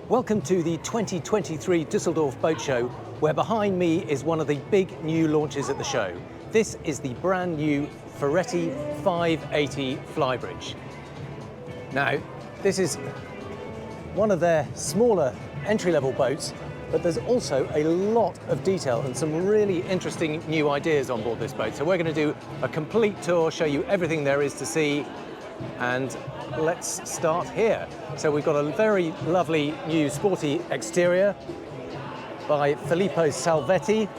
Welcome to the 2023 Düsseldorf Boat Show, where behind me is one of the big new launches at the show. This is the brand new Ferretti 580 flybridge. Now, this is one of their smaller entry-level boats, but there's also a lot of detail and some really interesting new ideas on board this boat. So we're going to do a complete tour, show you everything there is to see, and let's start here. So we've got a very lovely new sporty exterior by Filippo Salvetti.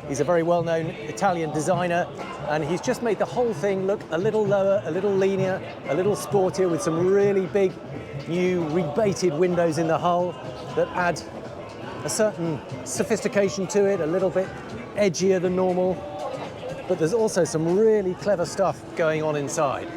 He's a very well-known Italian designer, and he's just made the whole thing look a little lower, a little leaner, a little sportier, with some really big new rebated windows in the hull that add a certain sophistication to it, a little bit edgier than normal. But there's also some really clever stuff going on inside.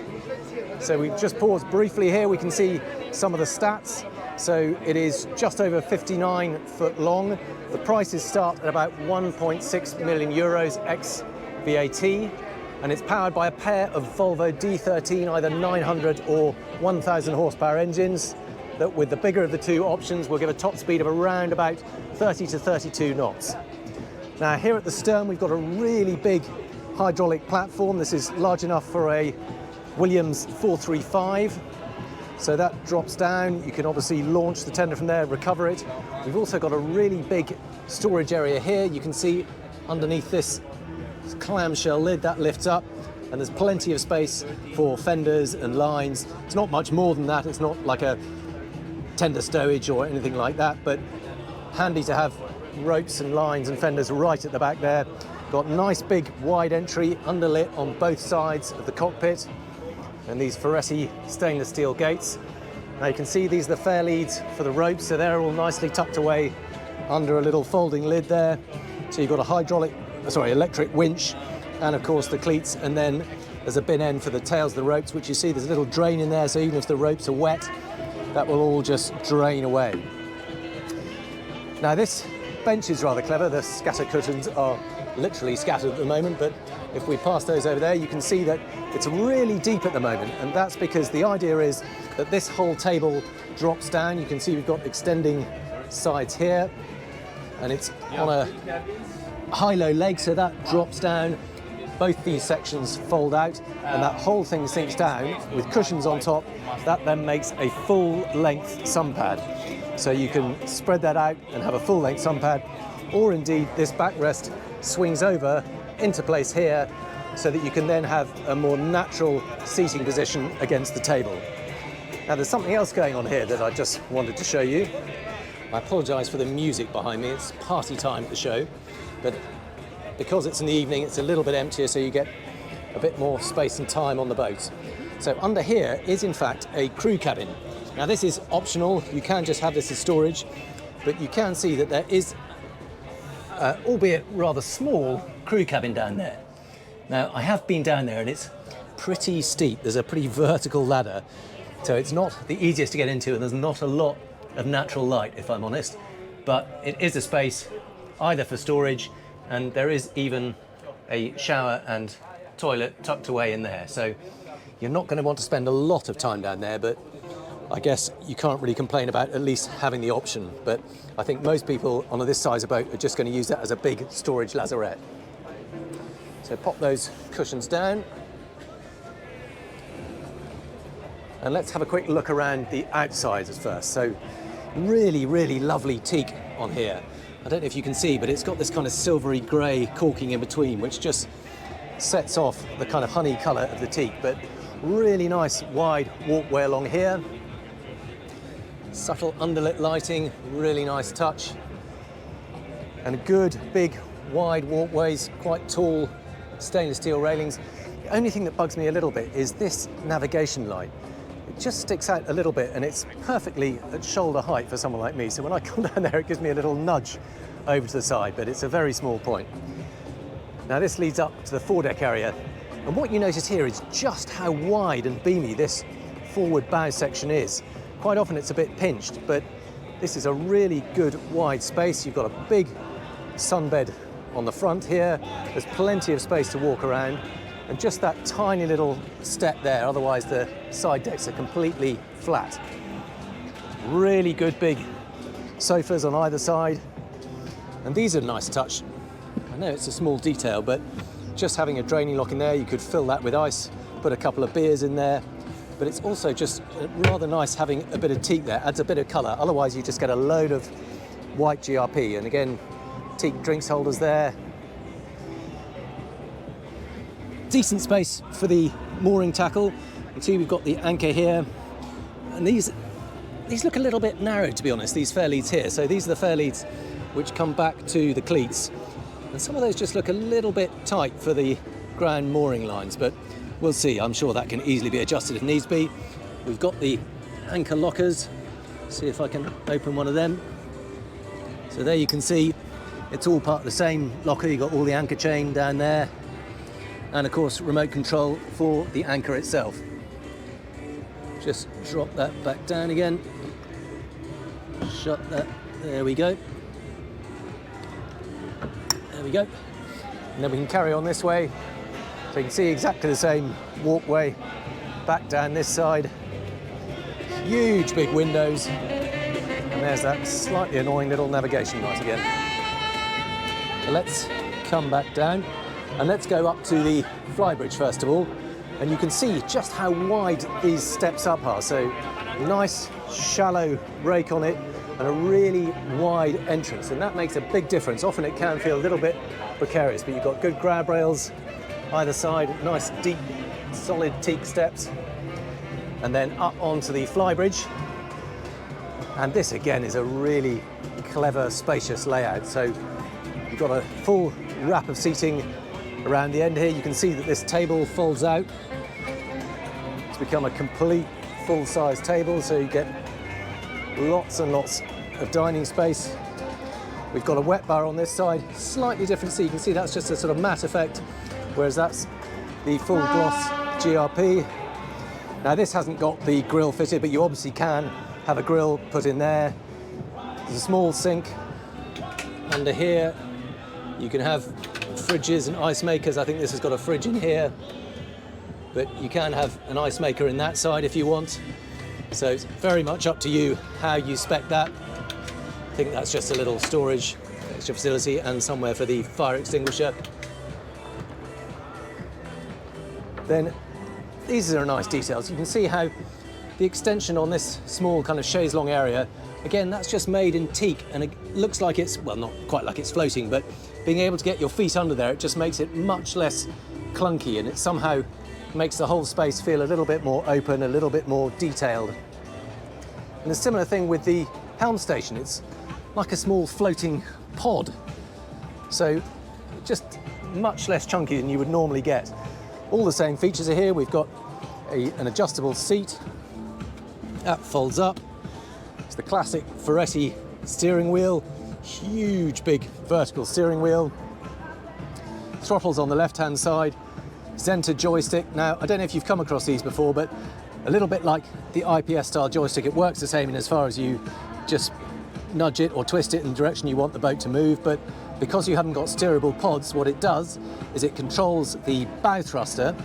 So we've just paused briefly here. We can see some of the stats. So it is just over 59 foot long. The prices start at about 1.6 million euros ex VAT, and it's powered by a pair of Volvo D13, either 900 or 1000 horsepower engines, that with the bigger of the two options will give a top speed of around about 30 to 32 knots. Now here at the stern we've got a really big hydraulic platform. This is large enough for a Williams 435. So that drops down. You can obviously launch the tender from there, recover it. We've also got a really big storage area here. You can see underneath this clamshell lid that lifts up, and there's plenty of space for fenders and lines. It's not much more than that. It's not like a tender stowage or anything like that, but handy to have ropes and lines and fenders right at the back there. Got nice big wide entry underlit on both sides of the cockpit, and these Ferretti stainless steel gates. Now you can see these are the fair leads for the ropes, so they're all nicely tucked away under a little folding lid there. So you've got a electric winch, and of course the cleats, and then there's a bin end for the tails of the ropes, which you see there's a little drain in there, so even if the ropes are wet, that will all just drain away. Now this bench is rather clever. The scatter cushions are literally scattered at the moment, but if we pass those over there, you can see that it's really deep at the moment, and that's because the idea is that this whole table drops down. You can see we've got extending sides here, and it's on a high-low leg, so that drops down. Both these sections fold out, and that whole thing sinks down with cushions on top. That then makes a full-length sunpad. So you can spread that out and have a full-length sunpad, or indeed this backrest swings over into place here, so that you can then have a more natural seating position against the table. Now there's something else going on here that I just wanted to show you. I apologise for the music behind me. It's party time at the show, but because it's in the evening, it's a little bit emptier, so you get a bit more space and time on the boat. So under here is in fact a crew cabin. Now this is optional. You can just have this as storage, but you can see that there is, albeit rather small, crew cabin down there. Now I have been down there and it's pretty steep. There's a pretty vertical ladder, so it's not the easiest to get into, and there's not a lot of natural light, if I'm honest, but it is a space either for storage, and there is even a shower and toilet tucked away in there. So you're not going to want to spend a lot of time down there, but I guess you can't really complain about at least having the option. But I think most people on this size of boat are just going to use that as a big storage lazarette. So pop those cushions down. And let's have a quick look around the outsides first. So really, really lovely teak on here. I don't know if you can see, but it's got this kind of silvery grey caulking in between, which just sets off the kind of honey colour of the teak. But really nice wide walkway along here. Subtle underlit lighting, really nice touch. And good, big, wide walkways, quite tall stainless steel railings. The only thing that bugs me a little bit is this navigation light. It just sticks out a little bit, and it's perfectly at shoulder height for someone like me. So when I come down there, it gives me a little nudge over to the side, but it's a very small point. Now this leads up to the foredeck area, and what you notice here is just how wide and beamy this forward bow section is. Quite often it's a bit pinched, but this is a really good wide space. You've got a big sunbed on the front here. There's plenty of space to walk around, and just that tiny little step there, otherwise the side decks are completely flat. Really good big sofas on either side. And these are a nice touch. I know it's a small detail, but just having a draining lock in there, you could fill that with ice, put a couple of beers in there. But it's also just rather nice having a bit of teak there, adds a bit of colour. Otherwise you just get a load of white GRP. And again, teak drinks holders there. Decent space for the mooring tackle. You can see we've got the anchor here. And these look a little bit narrow, to be honest, these fairleads here. So these are the fairleads which come back to the cleats. And some of those just look a little bit tight for the ground mooring lines, but we'll see. I'm sure that can easily be adjusted if needs be. We've got the anchor lockers. See if I can open one of them. So there you can see it's all part of the same locker. You've got all the anchor chain down there. And of course, remote control for the anchor itself. Just drop that back down again. Shut that. There we go. There we go. And then we can carry on this way. So you can see exactly the same walkway back down this side. Huge big windows. And there's that slightly annoying little navigation light again. So let's come back down and let's go up to the flybridge first of all. And you can see just how wide these steps up are. So nice shallow rake on it and a really wide entrance. And that makes a big difference. Often it can feel a little bit precarious, but you've got good grab rails either side, nice deep solid teak steps, and then up onto the flybridge. And this again is a really clever, spacious layout. So you've got a full wrap of seating around the end here. You can see that this table folds out to become a complete full-size table, so you get lots and lots of dining space. We've got a wet bar on this side, slightly different seat. You can see that's just a sort of matte effect, whereas that's the full gloss GRP. Now this hasn't got the grill fitted, but you obviously can have a grill put in there. There's a small sink under here. You can have fridges and ice makers. I think this has got a fridge in here, but you can have an ice maker in that side if you want. So it's very much up to you how you spec that. I think that's just a little storage extra facility and somewhere for the fire extinguisher. Then these are nice details. You can see how the extension on this small kind of chaise longue area, again, that's just made in teak, and it looks like it's, well, not quite like it's floating, but being able to get your feet under there, it just makes it much less clunky, and it somehow makes the whole space feel a little bit more open, a little bit more detailed. And a similar thing with the helm station. It's like a small floating pod. So just much less chunky than you would normally get. All the same features are here. We've got an adjustable seat. That folds up. It's the classic Ferretti steering wheel. Huge, big vertical steering wheel. Throttles on the left-hand side. Center joystick. Now, I don't know if you've come across these before, but a little bit like the IPS style joystick, it works the same in as far as you just nudge it or twist it in the direction you want the boat to move. But because you haven't got steerable pods, what it does is it controls the bow thruster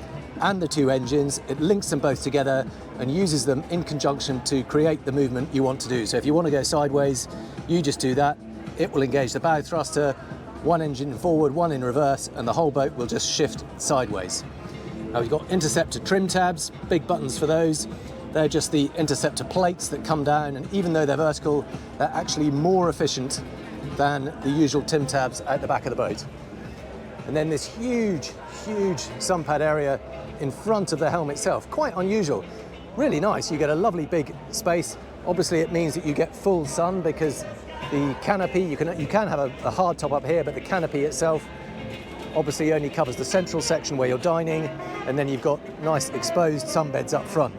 and the two engines. It links them both together and uses them in conjunction to create the movement you want to do. So if you want to go sideways, you just do that. It will engage the bow thruster, one engine forward, one in reverse, and the whole boat will just shift sideways. Now we've got interceptor trim tabs, big buttons for those. They're just the interceptor plates that come down, and even though they're vertical, they're actually more efficient than the usual trim tabs at the back of the boat. And then this huge, huge Sunpad area in front of the helm itself, quite unusual. Really nice, you get a lovely big space. Obviously it means that you get full sun because the canopy, you can have a hard top up here, but the canopy itself obviously only covers the central section where you're dining, and then you've got nice exposed sunbeds up front.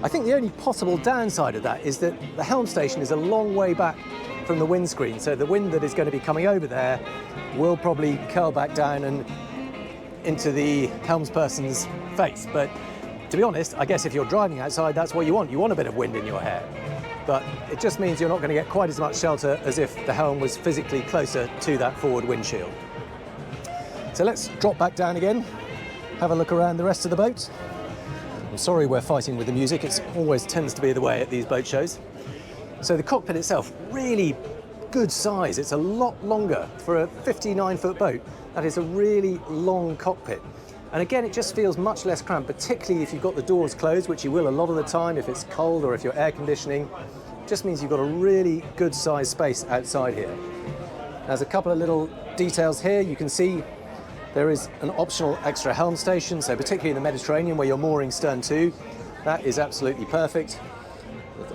I think the only possible downside of that is that the helm station is a long way back from the windscreen, so the wind that is going to be coming over there will probably curl back down and into the helmsperson's face. But to be honest, I guess if you're driving outside, that's what you want. You want a bit of wind in your hair. But it just means you're not going to get quite as much shelter as if the helm was physically closer to that forward windshield. So let's drop back down again, have a look around the rest of the boat. I'm sorry we're fighting with the music, it always tends to be the way at these boat shows. So the cockpit itself, really good size. It's a lot longer for a 59-foot boat. That is a really long cockpit. And again, it just feels much less cramped, particularly if you've got the doors closed, which you will a lot of the time if it's cold or if you're air conditioning. It just means you've got a really good size space outside here. There's a couple of little details here. You can see there is an optional extra helm station, so particularly in the Mediterranean where you're mooring stern to, that is absolutely perfect.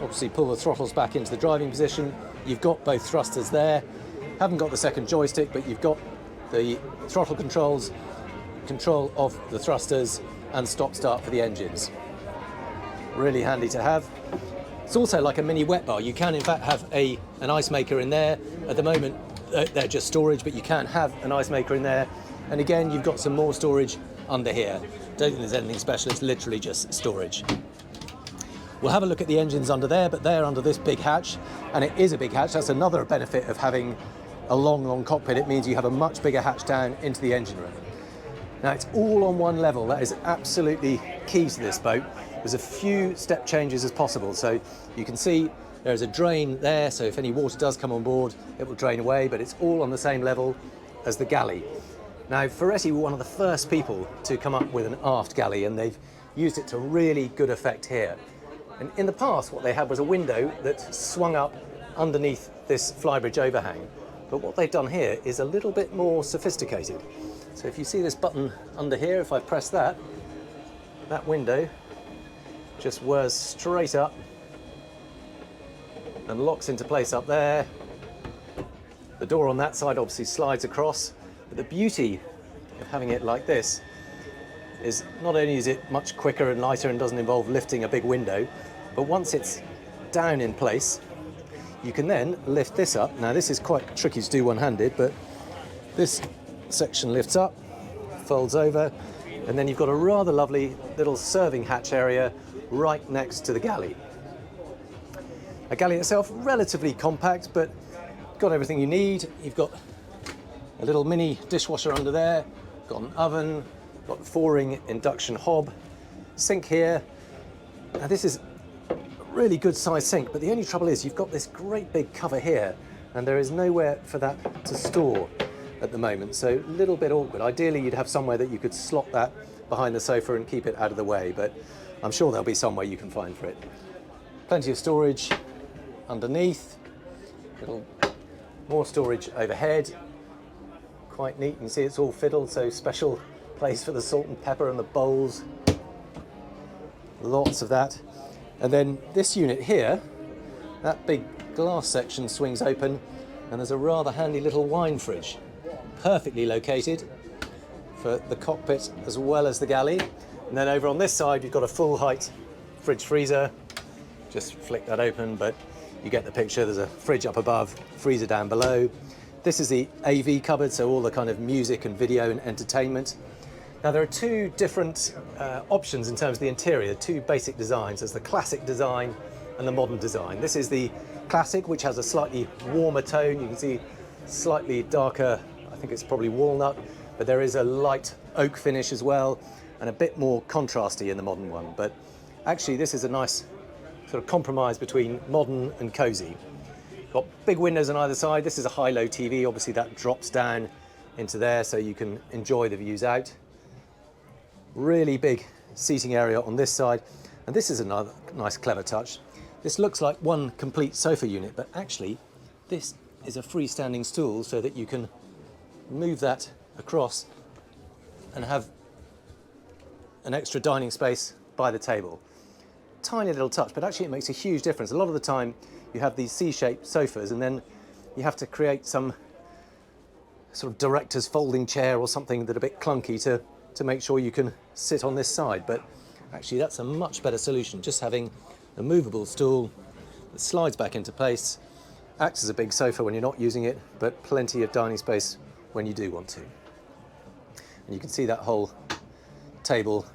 Obviously pull the throttles back into the driving position. You've got both thrusters there. Haven't got the second joystick, but you've got the throttle controls, control of the thrusters, and stop-start for the engines. Really handy to have. It's also like a mini wet bar. You can in fact have an ice maker in there. At the moment they're just storage, but you can have an ice maker in there. And again, you've got some more storage under here. Don't think there's anything special, it's literally just storage. We'll have a look at the engines under there, but they're under this big hatch, and it is a big hatch. That's another benefit of having a long cockpit. It means you have a much bigger hatch down into the engine room. Now, it's all on one level. That is absolutely key to this boat. There's a few step changes as possible. So you can see there's a drain there, so if any water does come on board, it will drain away, but it's all on the same level as the galley. Now, Ferretti were one of the first people to come up with an aft galley, and they've used it to really good effect here. And in the past, what they had was a window that swung up underneath this flybridge overhang. But what they've done here is a little bit more sophisticated. So if you see this button under here, if I press that, that window just whirs straight up and locks into place up there. The door on that side obviously slides across. But the beauty of having it like this is not only is it much quicker and lighter and doesn't involve lifting a big window, but once it's down in place, you can then lift this up. Now this is quite tricky to do one-handed, but this section lifts up, folds over, and then you've got a rather lovely little serving hatch area right next to the galley. A galley itself, relatively compact, but got everything you need. You've got a little mini dishwasher under there, got an oven, got the 4-ring induction hob, sink here. Now this is a really good sized sink, but the only trouble is you've got this great big cover here, and there is nowhere for that to store at the moment, so a little bit awkward. Ideally you'd have somewhere that you could slot that behind the sofa and keep it out of the way, but I'm sure there'll be somewhere you can find for it. Plenty of storage underneath, little more storage overhead. Quite neat. You can see it's all fiddled, so special place for the salt and pepper and the bowls. Lots of that. And then this unit here, that big glass section swings open, and there's a rather handy little wine fridge. Perfectly located for the cockpit as well as the galley. And then over on this side, you've got a full height fridge freezer. Just flick that open, but you get the picture. There's a fridge up above, freezer down below. This is the AV cupboard, so all the kind of music and video and entertainment. Now there are two different options in terms of the interior, two basic designs. There's the classic design and the modern design. This is the classic, which has a slightly warmer tone. You can see slightly darker, I think it's probably walnut, but there is a light oak finish as well, and a bit more contrasty in the modern one. But actually this is a nice sort of compromise between modern and cozy. Got big windows on either side. This is a high-low TV. Obviously that drops down into there so you can enjoy the views out. Really big seating area on this side. And this is another nice, clever touch. This looks like one complete sofa unit, but actually this is a freestanding stool so that you can move that across and have an extra dining space by the table. Tiny little touch, but actually it makes a huge difference. A lot of the time you have these C-shaped sofas and then you have to create some sort of director's folding chair or something that's a bit clunky to make sure you can sit on this side. But actually that's a much better solution, just having a movable stool that slides back into place, acts as a big sofa when you're not using it, but plenty of dining space when you do want to. And you can see that whole table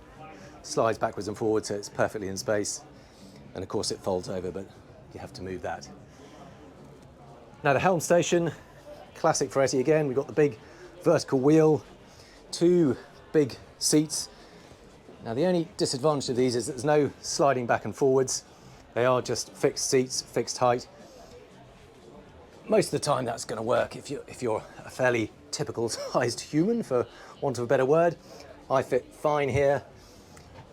slides backwards and forwards, so it's perfectly in space. And of course it folds over, but you have to move that. Now the helm station, classic Ferretti again. We've got the big vertical wheel, two big seats. Now the only disadvantage of these is that there's no sliding back and forwards. They are just fixed seats, fixed height. most of the time that's going to work if you're a fairly typical sized human, for want of a better word. I fit fine here,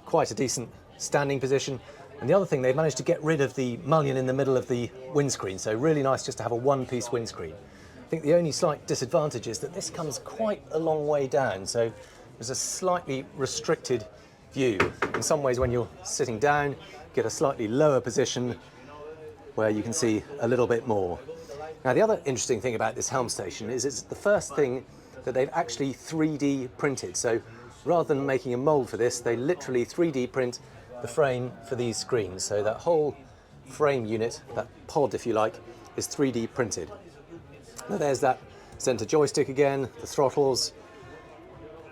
quite a decent standing position. And the other thing, they've managed to get rid of the mullion in the middle of the windscreen, so really nice just to have a one-piece windscreen. I think the only slight disadvantage is that this comes quite a long way down, so there's a slightly restricted view. In some ways, when you're sitting down, you get a slightly lower position where you can see a little bit more. Now, the other interesting thing about this helm station is it's the first thing that they've actually 3D printed. So rather than making a mold for this, they literally 3D print the frame for these screens. So that whole frame unit, that pod if you like, is 3D printed. Now there's that center joystick again, the throttles,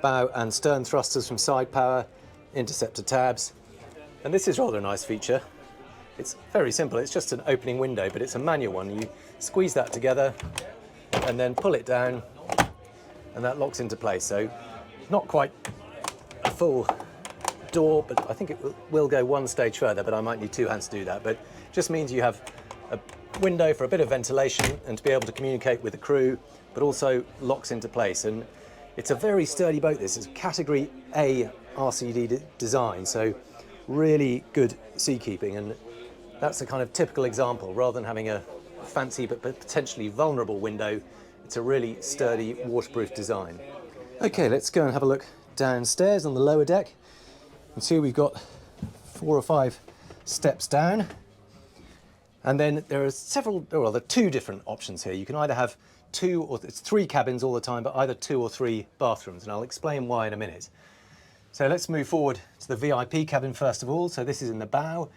bow and stern thrusters from side power, interceptor tabs. And this is rather a nice feature. It's very simple, it's just an opening window, but it's a manual one. You squeeze that together and then pull it down and that locks into place. So not quite a full door, but I think it will go one stage further, but I might need two hands to do that. But it just means you have a window for a bit of ventilation and to be able to communicate with the crew, but also locks into place. And it's a very sturdy boat. This is Category A RCD design, so really good seakeeping. And that's a kind of typical example. Rather than having a fancy but potentially vulnerable window, it's a really sturdy waterproof design. Okay, let's go and have a look downstairs on the lower deck. And see, we've got 4 or 5 steps down. And then there are two different options here. You can either have 2 or it's 3 cabins all the time, but either 2 or 3 bathrooms. And I'll explain why in a minute. So let's move forward to the VIP cabin first of all. So this is in the bow.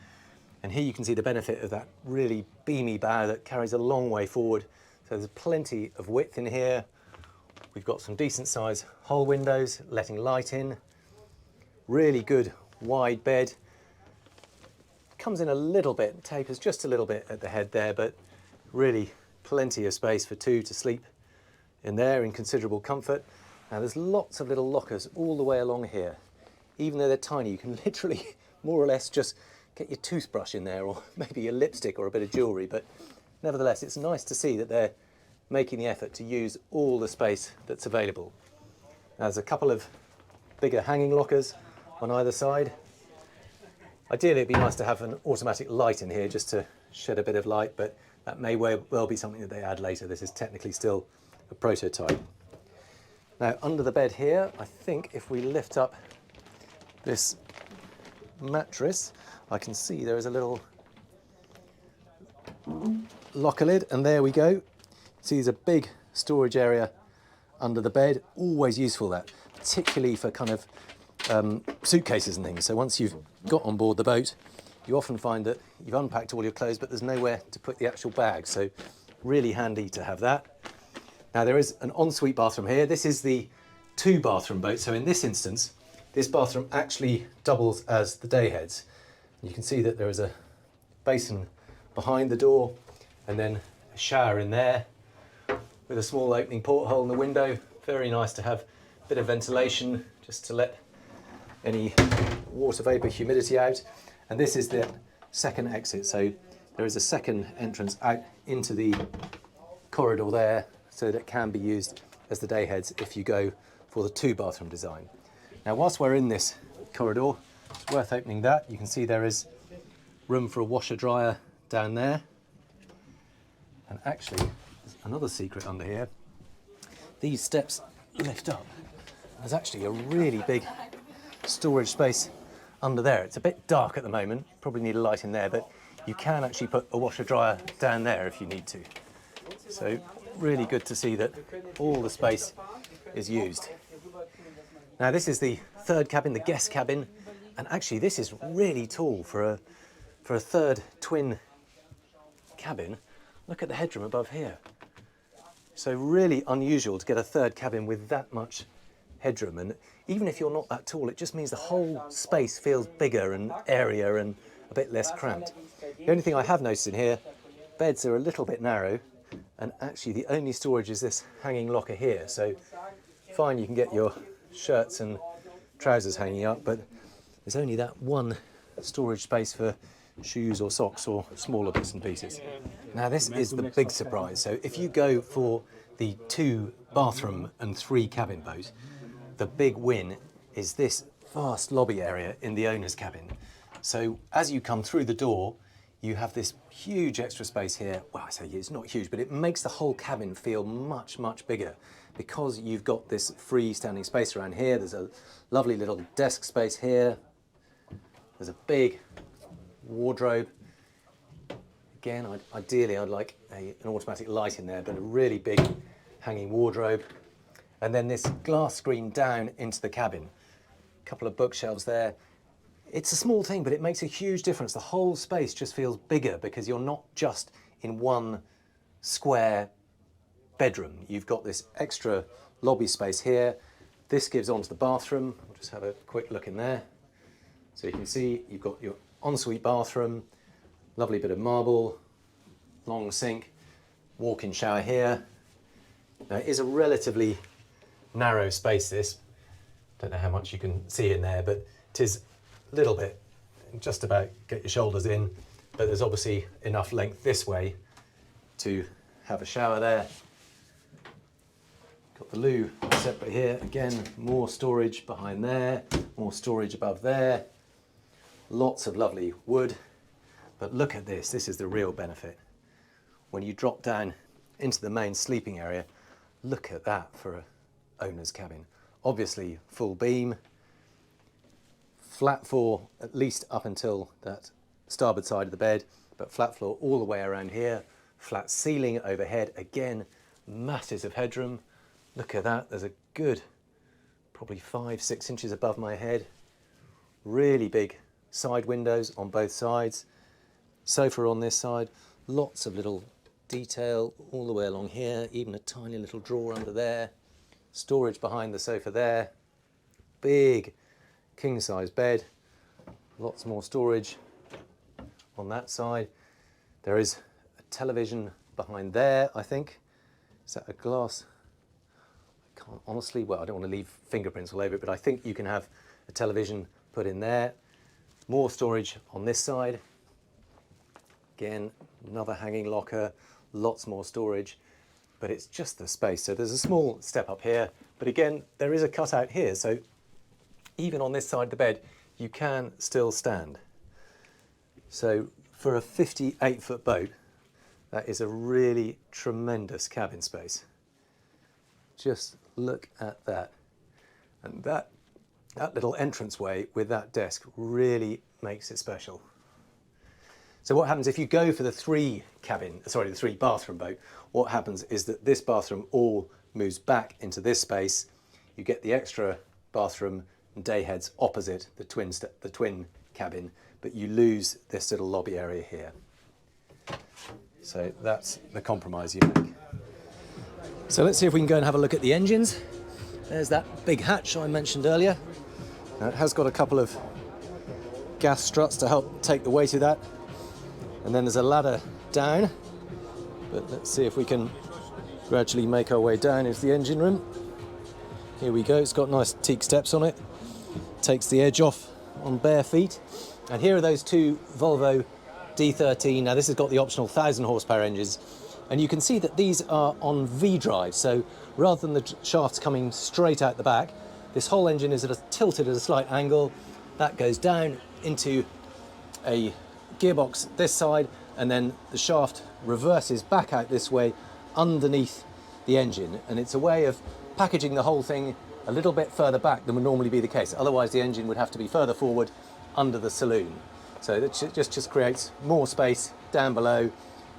And here you can see the benefit of that really beamy bow that carries a long way forward. So there's plenty of width in here. We've got some decent size hull windows, letting light in. Really good wide bed. Comes in a little bit, tapers just a little bit at the head there, but really plenty of space for 2 to sleep in there in considerable comfort. Now there's lots of little lockers all the way along here. Even though they're tiny, you can literally more or less just get your toothbrush in there, or maybe your lipstick or a bit of jewellery, but nevertheless it's nice to see that they're making the effort to use all the space that's available. Now, there's a couple of bigger hanging lockers on either side. Ideally it'd be nice to have an automatic light in here just to shed a bit of light, but that may well be something that they add later. This is technically still a prototype. Now under the bed here, I think if we lift up this mattress, I can see there is a little locker lid, and there we go. See, there's a big storage area under the bed. Always useful, that, particularly for kind of suitcases and things. So once you've got on board the boat, you often find that you've unpacked all your clothes, but there's nowhere to put the actual bag. So really handy to have that. Now there is an ensuite bathroom here. This is the 2-bathroom boat. So in this instance, this bathroom actually doubles as the day heads. You can see that there is a basin behind the door and then a shower in there with a small opening porthole in the window. Very nice to have a bit of ventilation just to let any water vapour, humidity out. And this is the second exit. So there is a second entrance out into the corridor there, so that it can be used as the day heads if you go for the 2-bathroom design. Now, whilst we're in this corridor, it's worth opening that. You can see there is room for a washer dryer down there. And actually, there's another secret under here. These steps lift up. There's actually a really big storage space under there. It's a bit dark at the moment, probably need a light in there, but you can actually put a washer dryer down there if you need to. So really good to see that all the space is used. Now this is the 3rd cabin, the guest cabin, and actually this is really tall for a 3rd twin cabin. Look at the headroom above here. So really unusual to get a 3rd cabin with that much headroom, and even if you're not that tall, it just means the whole space feels bigger and airier and a bit less cramped. The only thing I have noticed in here, beds are a little bit narrow, and actually the only storage is this hanging locker here. So fine, you can get your shirts and trousers hanging up, but there's only that one storage space for shoes or socks or smaller bits and pieces. Now this is the big surprise. So if you go for the 2 bathroom and 3 cabin boat, the big win is this vast lobby area in the owner's cabin. So as you come through the door, you have this huge extra space here. Well, I say it's not huge, but it makes the whole cabin feel much, much bigger because you've got this freestanding space around here. There's a lovely little desk space here. There's a big wardrobe. Again, ideally I'd like an automatic light in there, but a really big hanging wardrobe. And then this glass screen down into the cabin. A couple of bookshelves there. It's a small thing, but it makes a huge difference. The whole space just feels bigger because you're not just in one square bedroom. You've got this extra lobby space here. This gives onto the bathroom. I'll just have a quick look in there. So you can see you've got your ensuite bathroom, lovely bit of marble, long sink, walk-in shower here. Now it is a relatively narrow space, this. Don't know how much you can see in there, but it is a little bit, just about get your shoulders in, but there's obviously enough length this way to have a shower there. Got the loo separate here. Again, more storage behind there, more storage above there. Lots of lovely wood. But look at this, this is the real benefit. When you drop down into the main sleeping area, look at that for an owner's cabin. Obviously full beam, flat floor at least up until that starboard side of the bed, but flat floor all the way around here, flat ceiling overhead, again, masses of headroom. Look at that, there's a good, probably 5-6 inches above my head. Really big side windows on both sides. Sofa on this side, lots of little detail all the way along here, even a tiny little drawer under there. Storage behind the sofa there. Big king size bed. Lots more storage on that side. There is a television behind there, I think. Is that a glass? I can't honestly, well, I don't want to leave fingerprints all over it, but I think you can have a television put in there. More storage on this side. Again, another hanging locker, lots more storage, but it's just the space. So there's a small step up here, but again, there is a cutout here. So even on this side of the bed, you can still stand. So for a 58-foot boat, that is a really tremendous cabin space. Just look at that. And that little entranceway with that desk really makes it special. So what happens if you go for the 3 bathroom boat, what happens is that this bathroom all moves back into this space. You get the extra bathroom and day heads opposite the twin cabin, but you lose this little lobby area here. So that's the compromise you make. So let's see if we can go and have a look at the engines. There's that big hatch I mentioned earlier. Now it has got a couple of gas struts to help take the weight of that. And then there's a ladder down, but let's see if we can gradually make our way down into the engine room. Here we go, it's got nice teak steps on it. Takes the edge off on bare feet. And here are those 2 Volvo D13. Now this has got the optional 1,000 horsepower engines. And you can see that these are on V-drive. So rather than the shafts coming straight out the back, this whole engine is tilted at a slight angle. That goes down into a gearbox this side, and then the shaft reverses back out this way underneath the engine, and it's a way of packaging the whole thing a little bit further back than would normally be the case. Otherwise the engine would have to be further forward under the saloon. So it just creates more space down below,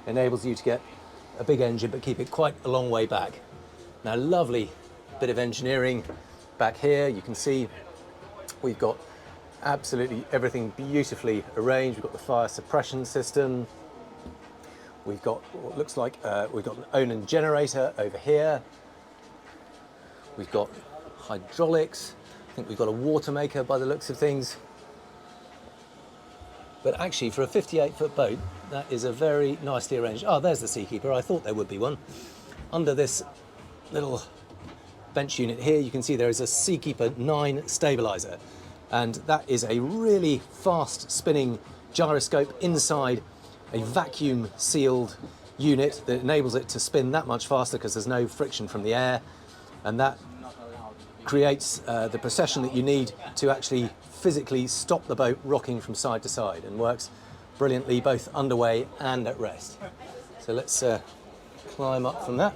enables you to get a big engine but keep it quite a long way back. Now, lovely bit of engineering back here. You can see we've got absolutely everything beautifully arranged. We've got the fire suppression system. We've got what looks like we've got an Onan generator over here. We've got hydraulics. I think we've got a water maker by the looks of things. But actually, for a 58-foot boat, that is a very nicely arranged. Oh, there's the Seakeeper. I thought there would be one. Under this little bench unit here, you can see there is a Seakeeper 9 stabilizer. And that is a really fast spinning gyroscope inside a vacuum sealed unit that enables it to spin that much faster because there's no friction from the air, and that creates the precession that you need to actually physically stop the boat rocking from side to side, and works brilliantly both underway and at rest. So let's climb up from that.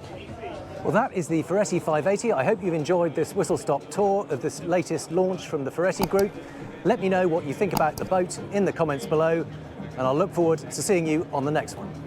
Well, that is the Ferretti 580. I hope you've enjoyed this whistle-stop tour of this latest launch from the Ferretti Group. Let me know what you think about the boat in the comments below, and I'll look forward to seeing you on the next one.